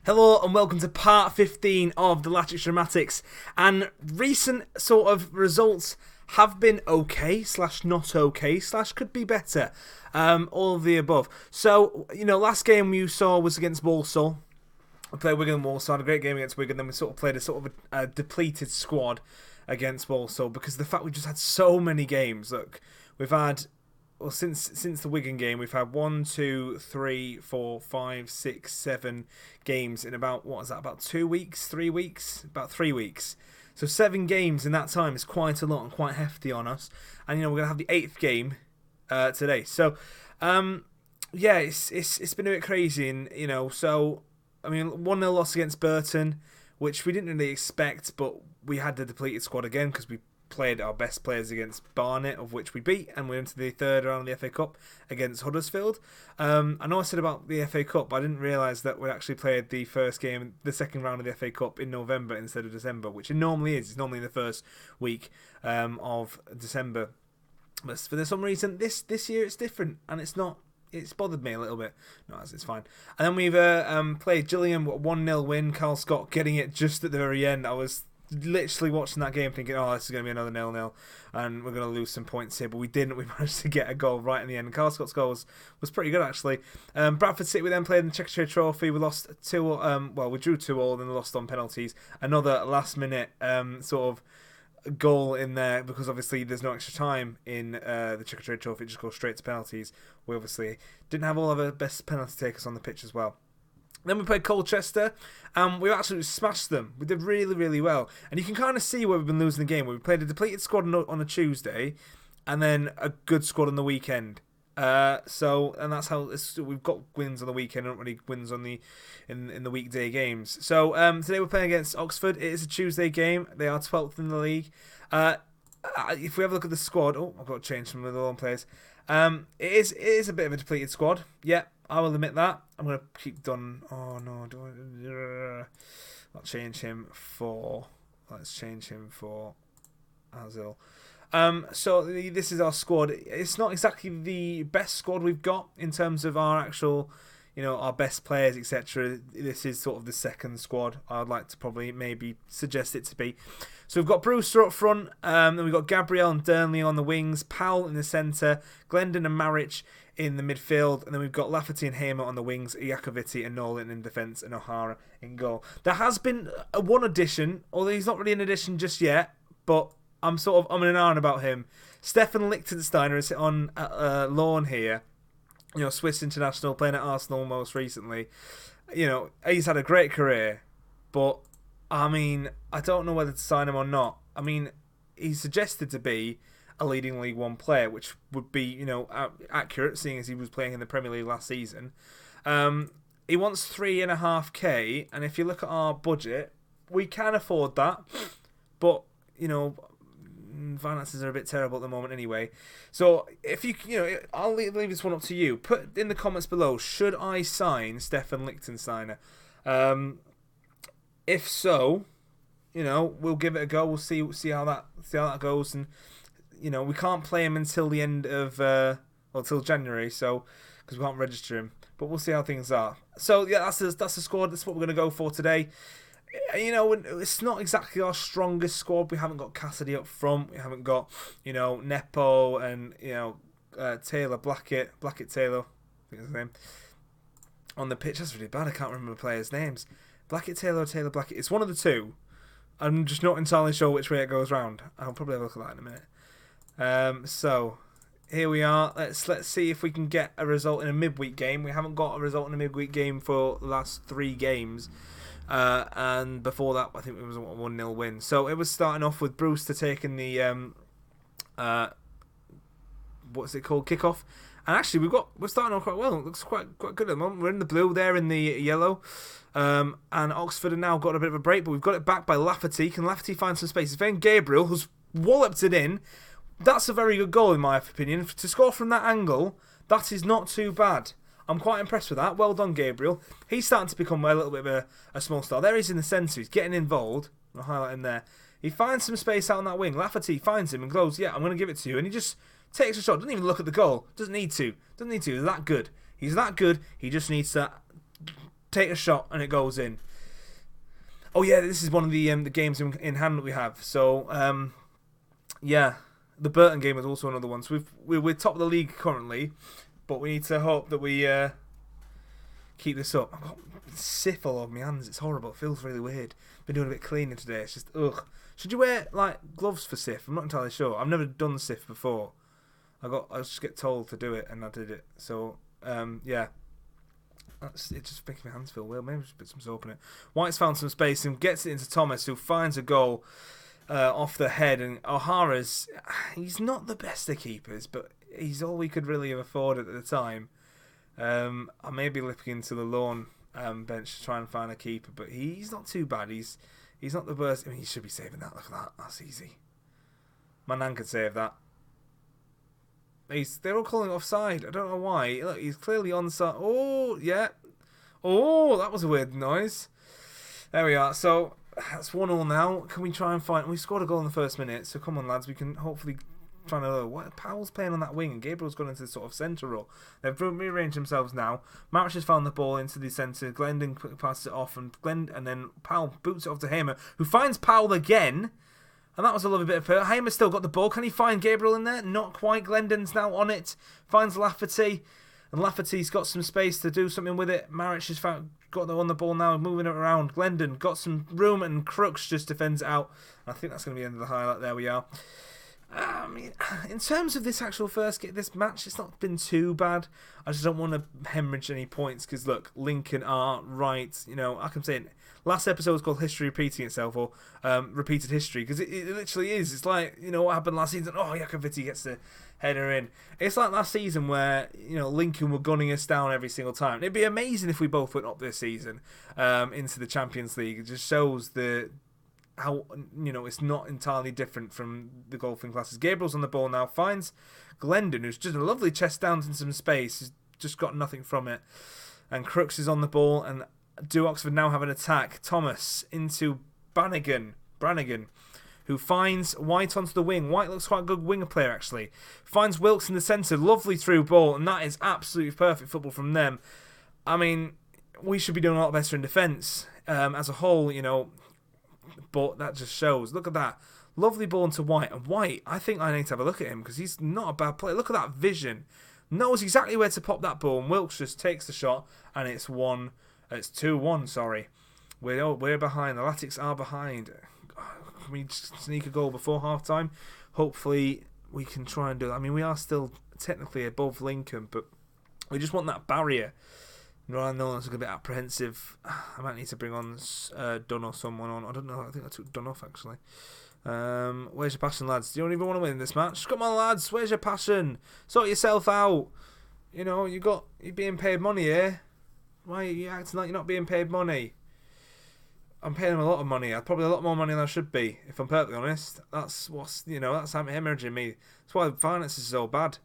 Hello and welcome to part 15 of the Latics. And recent sort of results have been okay, slash not okay, slash could be better. All of the above. So, last game you saw was against Walsall. We played Wigan and Walsall, had a great game against Wigan, then we sort of played a depleted squad against Walsall because of the fact we just had so many games. Look, we've had... Well, since the Wigan game, we've had 1, 2, 3, 4, 5, 6, 7 games in about, what is that, about 2 weeks, 3 weeks? About 3 weeks. So 7 games in that time is quite a lot and quite hefty on us. And, we're going to have the 8th game today. So, yeah, it's been a bit crazy. And, so, 1-0 loss against Burton, which we didn't really expect, but we had the depleted squad again because we played our best players against Barnet, of which we beat, and we went to the third round of the FA Cup against Huddersfield. I know I said about the FA Cup, but I didn't realise that we actually played the second round of the FA Cup in November instead of December, which it normally is. It's normally the first week of December. But for some reason, this year it's different, and it's not. It's bothered me a little bit. No, it's fine. And then we've played Gillingham, 1-0 win. Carl Scott getting it just at the very end. I was literally watching that game thinking, this is going to be another 0-0 and we're going to lose some points here, but we didn't. We managed to get a goal right in the end. Carl Scott's goal was pretty good, actually. Bradford City, we then played in the Checkatrade Trophy. We lost 2-0, we drew 2-2 then lost on penalties. Another last minute sort of goal in there because obviously there's no extra time in the Checkatrade Trophy. It just goes straight to penalties. We obviously didn't have all of our best penalty takers on the pitch as well. Then we played Colchester, and we absolutely smashed them. We did really, really well. And you can kind of see where we've been losing the game. We played a depleted squad on a Tuesday, and then a good squad on the weekend. And that's how we've got wins on the weekend, not really wins on in the weekday games. So today we're playing against Oxford. It is a Tuesday game. They are 12th in the league. If we have a look at the squad, I've got to change some of the long players. It is a bit of a depleted squad. Yeah, I will admit that. I'm going to keep Dunn. Oh no, let's change him for Azil. So this is our squad. It's not exactly the best squad we've got in terms of our actual, our best players, etc. This is sort of the second squad I'd like to probably maybe suggest it to be. So we've got Brewster up front, then we've got Gabriel and Durnley on the wings, Powell in the centre, Glendon and Marich in the midfield, and then we've got Lafferty and Hamer on the wings, Iacovitti and Nolan in defence, and O'Hara in goal. There has been one addition, although he's not really an addition just yet, but I'm sort of umming and ahhing about him. Stefan Lichtensteiner is on loan here. Swiss international, playing at Arsenal most recently. He's had a great career, but I don't know whether to sign him or not. He's suggested to be a leading League One player, which would be, accurate, seeing as he was playing in the Premier League last season. He wants 3.5k, and if you look at our budget, we can afford that, but finances are a bit terrible at the moment anyway. So if I'll leave this one up to you. Put in the comments below, should I sign Stefan Lichtensteiner? If so, we'll give it a go. We'll see how that goes, and we can't play him until the end of till January, so because we can't register him. But we'll see how things are. So yeah, that's the squad. That's what we're going to go for today. It's not exactly our strongest squad. We haven't got Cassidy up front. We haven't got, Nepo and, Taylor, Blackett Taylor, I think is his name, on the pitch. That's really bad. I can't remember the players' names. Blackett Taylor or Taylor Blackett. It's one of the two. I'm just not entirely sure which way it goes round. I'll probably have a look at that in a minute. So here we are. Let's see if we can get a result in a midweek game. We haven't got a result in a midweek game for the last 3 games. And before that, I think it was a 1-0 win. So it was starting off with Brewster taking the what's it called, kickoff. And actually, we're starting off quite well. It looks quite good at the moment. We're in the blue, there in the yellow. And Oxford have now got a bit of a break, but we've got it back by Lafferty. Can Lafferty find some space? It's then Gabriel, who's walloped it in. That's a very good goal, in my opinion. To score from that angle, that is not too bad. I'm quite impressed with that. Well done, Gabriel. He's starting to become a little bit of a small star. There he's in the centre. He's getting involved. I'll highlight him there. He finds some space out on that wing. Lafferty finds him and goes, yeah, I'm going to give it to you. And he just takes a shot. Doesn't even look at the goal. Doesn't need to. He's that good. He just needs to take a shot, and it goes in. Oh yeah, this is one of the games in hand that we have. So yeah, the Burton game is also another one. So we're top of the league currently, but we need to hope that we keep this up. I've got sif all over my hands. It's horrible. It feels really weird. Been doing a bit cleaning today. It's just ugh. Should you wear like gloves for sif? I'm not entirely sure. I've never done sif before. I just get told to do it, and I did it. So yeah. It just makes my hands feel weird. Maybe just put some soap in it. White's found some space and gets it into Thomas, who finds a goal off the head. And O'Hara's, he's not the best of keepers, but he's all we could really have afforded at the time. I may be looking into the lawn bench to try and find a keeper, but he's not too bad. He's not the worst. I mean, he should be saving that. Look at that. That's easy. My nan could save that. They're all calling offside. I don't know why. Look, he's clearly onside. Oh, yeah. Oh, that was a weird noise. There we are. So, that's 1-1 now. Can we try and find... We scored a goal in the first minute, so come on, lads. We can hopefully try and... What? Powell's playing on that wing, and Gabriel's gone into the sort of centre role. They've rearranged themselves now. March has found the ball into the centre. Glendon passes it off, and then Powell boots it off to Hamer, who finds Powell again... And that was a lovely bit of hurt. Hamer's still got the ball. Can he find Gabriel in there? Not quite. Glendon's now on it. Finds Lafferty. And Lafferty's got some space to do something with it. Marich has got on the ball now, moving it around. Glendon got some room, and Crooks just defends it out. And I think that's going to be the end of the highlight. There we are. I mean, in terms of this actual this match, it's not been too bad. I just don't want to hemorrhage any points because, look, Lincoln are right. You know, I can say it. Last episode was called History Repeating Itself, or Repeated History, because it literally is. It's like, you know, what happened last season? Oh, Yakoviti gets the header in. It's like last season where, you know, Lincoln were gunning us down every single time. It'd be amazing if we both went up this season into the Champions League. It just shows how, you know, it's not entirely different from the golfing classes. Gabriel's on the ball now, finds Glendon, who's just a lovely chest down in some space. He's just got nothing from it. And Crooks is on the ball, and do Oxford now have an attack? Thomas into Brannigan, who finds White onto the wing. White looks quite a good winger player, actually. Finds Wilkes in the centre, lovely through ball, and that is absolutely perfect football from them. I mean, we should be doing a lot better in defence as a whole, you know, but that just shows. Look at that. Lovely ball into White. And White, I think I need to have a look at him because he's not a bad player. Look at that vision. Knows exactly where to pop that ball, and Wilkes just takes the shot, and it's 2-1, sorry. We're behind. The Latics are behind. Can we sneak a goal before half-time? Hopefully we can try and do that. I mean, we are still technically above Lincoln, but we just want that barrier. I know that's a bit apprehensive. I might need to bring on Dunn or someone on. I don't know. I think I took Dunn off, actually. Where's your passion, lads? Do you even want to win this match? Come on, lads. Where's your passion? Sort yourself out. You know, you're being paid money here. Why are you acting like you're not being paid money? I'm paying him a lot of money. Probably a lot more money than I should be, if I'm perfectly honest. That's that's hemorrhaging me. That's why the finances are so bad.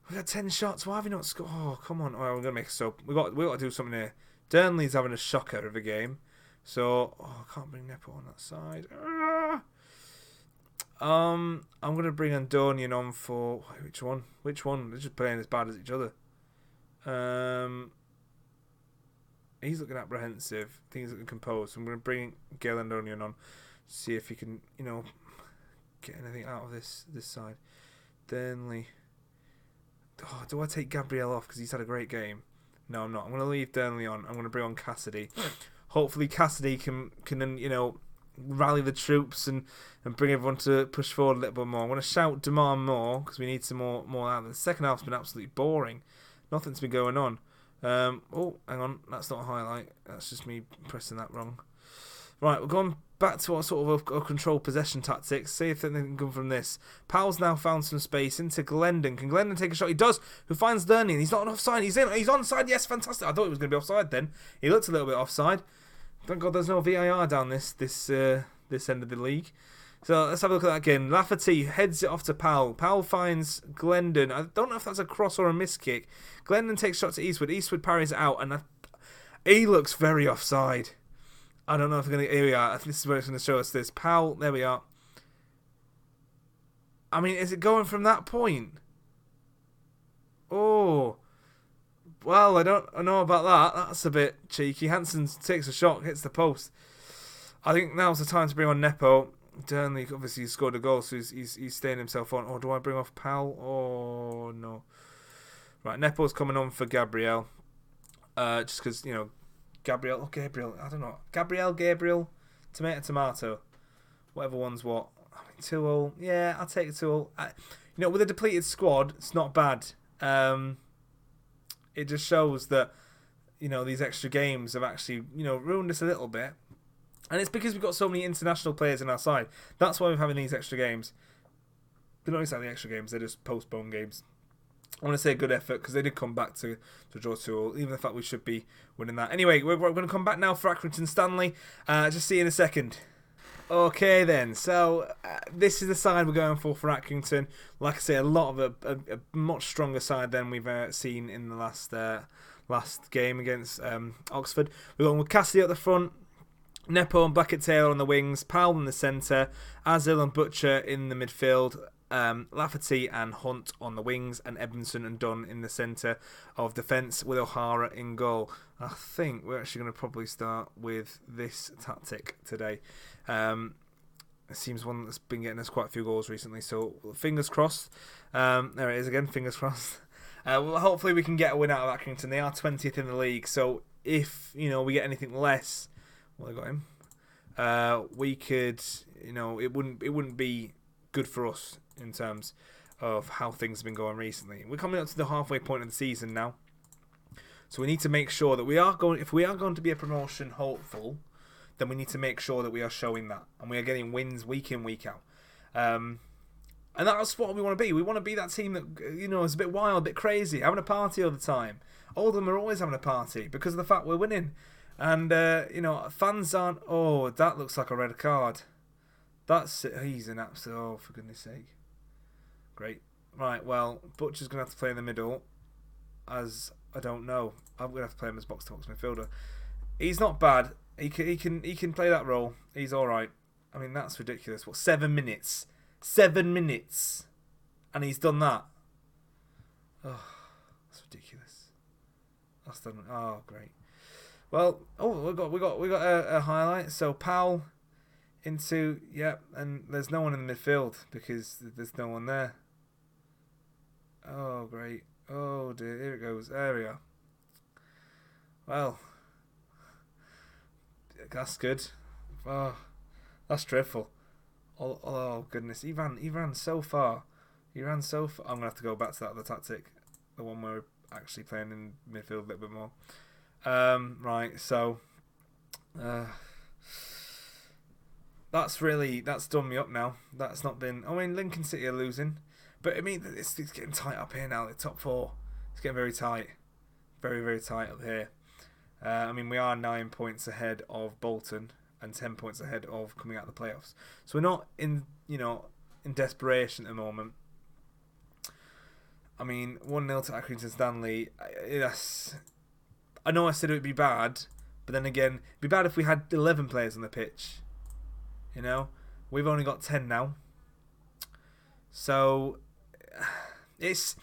We got 10 shots. Why have we not scored? Oh, come on. Oh, we're gonna make a soap. We got to do something here. Durnley's having a shocker of a game. So I can't bring Nepo on that side. I'm gonna bring Andonian on for which one? They're just playing as bad as each other. He's looking apprehensive. I think he's looking composed. So I'm going to bring Gail Andonian on, see if he can, you know, get anything out of this side. Durnley. Oh, do I take Gabriel off because he's had a great game? No, I'm not. I'm going to leave Durnley on. I'm going to bring on Cassidy. Hopefully Cassidy can you know, rally the troops and bring everyone to push forward a little bit more. I'm going to shout demand more because we need some more out. The second half's been absolutely boring. Nothing's been going on. Oh, hang on. That's not a highlight. That's just me pressing that wrong. Right, we're going back to our sort of our control possession tactics. See if anything can come from this. Powell's now found some space into Glendon. Can Glendon take a shot? He does. Who finds Durney? And he's not offside. He's in. He's onside. Yes, fantastic. I thought he was going to be offside then. He looked a little bit offside. Thank God there's no VAR down this end of the league. So let's have a look at that again. Lafferty heads it off to Powell. Powell finds Glendon. I don't know if that's a cross or a miss kick. Glendon takes shot to Eastwood. Eastwood parries it out, and he looks very offside. I don't know if we're going to... Here we are. This is where it's going to show us this. Powell, there we are. I mean, is it going from that point? Oh. Well, I don't know about that. That's a bit cheeky. Hansen takes a shot, hits the post. I think now's the time to bring on Nepo. Durnley obviously scored a goal, so he's staying himself on. Or do I bring off Powell? Oh, no. Right, Nepo's coming on for Gabriel. Just because, Gabriel, I don't know. Gabriel, tomato. Whatever one's what. I mean, 2-0. Yeah, I'll take a 2-0. With a depleted squad, it's not bad. It just shows that, these extra games have actually, ruined us a little bit. And it's because we've got so many international players in our side. That's why we're having these extra games. They're not exactly extra games, they're just postponed games. I want to say a good effort because they did come back to draw 2-0, even the fact we should be winning that. Anyway, we're going to come back now for Accrington Stanley. Just see you in a second. Okay then, so this is the side we're going for Accrington. Like I say, a lot of a much stronger side than we've seen in the last game against Oxford. We're going with Cassidy at the front, Nepo and Blackett-Taylor on the wings, Powell in the centre, Azil and Butcher in the midfield, Lafferty and Hunt on the wings, and Edmondson and Dunn in the centre of defence with O'Hara in goal. I think we're actually going to probably start with this tactic today. It seems one that's been getting us quite a few goals recently, so fingers crossed. There it is again, fingers crossed. Well, hopefully we can get a win out of Accrington. They are 20th in the league, so if we get anything less, well, I got him. We could, it wouldn't be good for us in terms of how things have been going recently. We're coming up to the halfway point of the season now, so we need to make sure that if we are going to be a promotion hopeful, then we need to make sure that we are showing that and we are getting wins week in, week out. And that's what we want to be. We want to be that team that is a bit wild, a bit crazy, having a party all the time. Oldham are always having a party because of the fact we're winning. And fans aren't. Oh, that looks like a red card. He's an absolute. Oh, for goodness sake! Great. Right. Well, Butcher's gonna have to play in the middle. As I don't know, I'm gonna have to play him as box-to-box midfielder. He's not bad. He can play that role. He's all right. I mean, that's ridiculous. What, 7 minutes? 7 minutes, and he's done that. Oh, that's ridiculous. That's done. Oh, great. Well, we got a highlight. So Powell into and there's no one in the midfield because there's no one there. Oh great! Oh dear, here it goes. There we are. Well, that's good. Oh, that's dreadful. Oh goodness, he ran so far. He ran so far. I'm gonna have to go back to that other tactic, the one where we're actually playing in midfield a little bit more. Right, so that's done me up now. That's not been. I mean, Lincoln City are losing, but I mean it's getting tight up here now. The top 4, it's getting very tight, very very tight up here. I mean, we are 9 points ahead of Bolton and 10 points ahead of coming out of the playoffs. So we're not in desperation at the moment. I mean, 1-0 to Accrington Stanley. Yes. I know I said it would be bad, but then again, it'd be bad if we had 11 players on the pitch. We've only got 10 now. So, this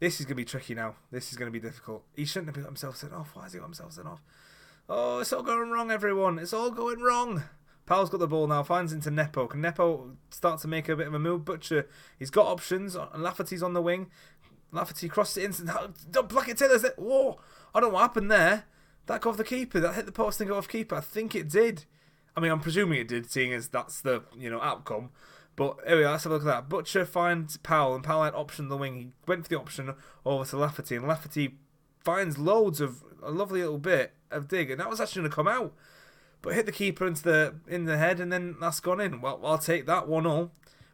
is going to be tricky now. This is going to be difficult. He shouldn't have got himself sent off. Why has he got himself sent off? Oh, it's all going wrong, everyone. It's all going wrong. Powell's got the ball now, finds into Nepo. Can Nepo start to make a bit of a move? Butcher, he's got options. Lafferty's on the wing. Lafferty crossed it in. Blackett-Taylor's there. Whoa! I don't know what happened there. That got off the keeper. That hit the post and got off keeper. I think it did. I mean, I'm presuming it did, seeing as that's the outcome. But anyway, let's have a look at that. Butcher finds Powell, and Powell had option on the wing. He went for the option over to Lafferty, and Lafferty finds loads of a lovely little bit of dig, and that was actually going to come out, but hit the keeper in the head, and then that's gone in. Well, I'll take that 1-0.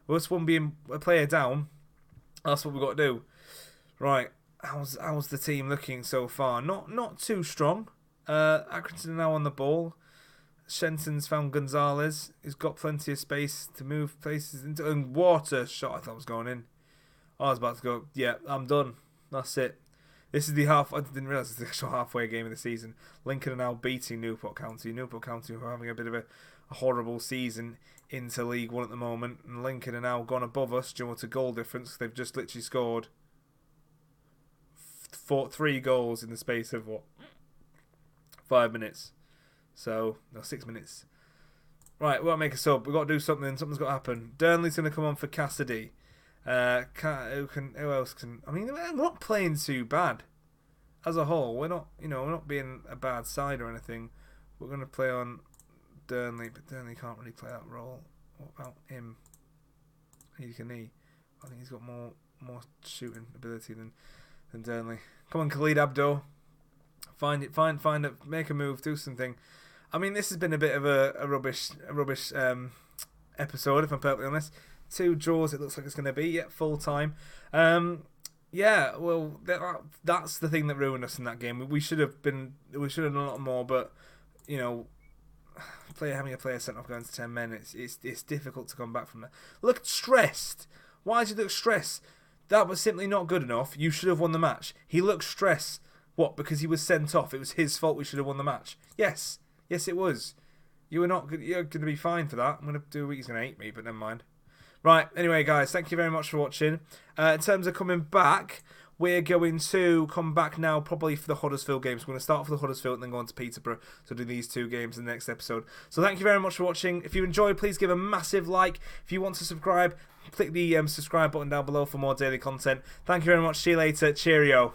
Worst one being a player down. That's what we've got to do. Right, how's the team looking so far? Not too strong. Accrington are now on the ball. Shenton's found Gonzalez. He's got plenty of space to move places into. And water shot, I thought was going in. I was about to go, yeah, I'm done. That's it. This is the half. I didn't realise it's the actual halfway game of the season. Lincoln are now beating Newport County. Newport County are having a bit of a horrible season into League One at the moment. And Lincoln are now gone above us due to goal difference. They've just literally scored 3 goals in the space of, what, 5 minutes. So, no, 6 minutes. Right, we've got to make a sub. We've got to do something. Something's got to happen. Burnley's going to come on for Cassidy. Who else can... I mean, we're not playing too bad. As a whole, we're not being a bad side or anything. We're going to play on Burnley, but Burnley can't really play that role. What about him? I think he's got more shooting ability than Burnley. Come on, Khalid Abdo. Find it, make a move, do something. I mean, this has been a bit of a rubbish episode, if I'm perfectly honest. 2 draws, it looks like it's going to be. Yeah, full time. Yeah, well, that's the thing that ruined us in that game. We should have done a lot more, but having a player sent off going to 10 men, it's difficult to come back from that. Look stressed. Why did you look stressed? That was simply not good enough. You should have won the match. He looked stressed. What? Because he was sent off. It was his fault. We should have won the match. Yes, it was. You're going to be fine for that. I'm going to do a week. He's going to hate me, but never mind. Right, anyway, guys, thank you very much for watching. In terms of coming back, we're going to come back now probably for the Huddersfield games. We're going to start for the Huddersfield and then go on to Peterborough to do these 2 games in the next episode. So thank you very much for watching. If you enjoyed, please give a massive like. If you want to subscribe, click the subscribe button down below for more daily content. Thank you very much. See you later. Cheerio.